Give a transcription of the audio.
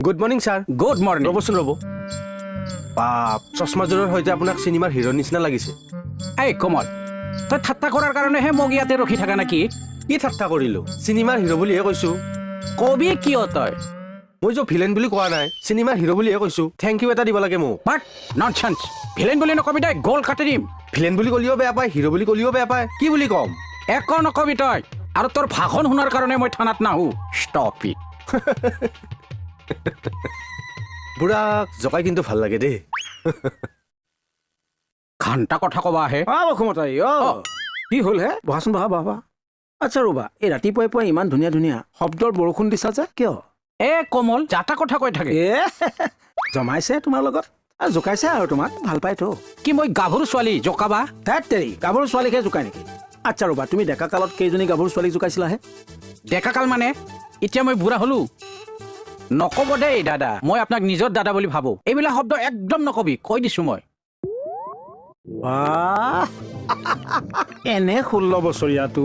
Good morning sir. Good morning. ৰ'বচোন ৰ'ব। বাপ, চশমাযোৰৰ সৈতে আপোনাক চিনেমাৰ হিৰ' নিচিনা লাগিছে। এই কমল, তই ঠাট্টা কৰাৰ কাৰণেহে মোক ইয়াতে ৰখি থাকা নেকি? কি ঠাট্টা কৰিলো? চিনেমাৰ হিৰ' বুলিহে কৈছো। কবি কিয় তই? মই যে ভিলেন বুলি কোৱা নাই, চিনেমাৰ হিৰ' বুলিহে কৈছো। থেংক ইউ এটা দিব লাগে মোক। বাট ননচেন্স। ভিলেন বুলি নকবি তই, গ'ল কাটি দিম। ভিলেন বুলি ক'লেও বেয়া পায়, হিৰ' বুলি ক'লেও বেয়া পায়। কি বুলি ক'ম? একো নকবি তই। আৰু তোৰ ভাষণ শুনাৰ কাৰণে মই থানাত নাহো। Stop it. বুঢ়াক জকাই কিন্তু ভাল লাগে দেই। ঘণ্টা কথা কবা আহে। বসুমতাৰী কি হ'ল হে? বহাচোন বহা বহা। আচ্ছা ৰ'বা, এই ৰাতিপুৱাই পুৱাই ইমান ধুনীয়া ধুনীয়া শব্দৰ বৰষুণ দিছা যে কিয়? এ কমল, যাতা কথা কৈ থাকে। এ জমাইছে তোমাৰ লগত আৰু জোকাইছে আৰু তোমাক ভাল পায়তো। কি মই গাভৰু ছোৱালী জকাবা? ধেৎ তেৰি, গাভৰু ছোৱালীকহে জোকাই নেকি? আচ্ছা ৰ'বা, তুমি ডেকা কালত কেইজনী গাভৰু ছোৱালীক জোকাইছিলাহে? ডেকাকাল মানে এতিয়া মই বুঢ়া হলো। নকব দেই দাদা, মই আপোনাক নিজৰ দাদা বুলি ভাবো। এইবিলাক শব্দ একদম নকবি, কৈ দিছো মই। বাহ, এনে 16 বছৰীয়াটো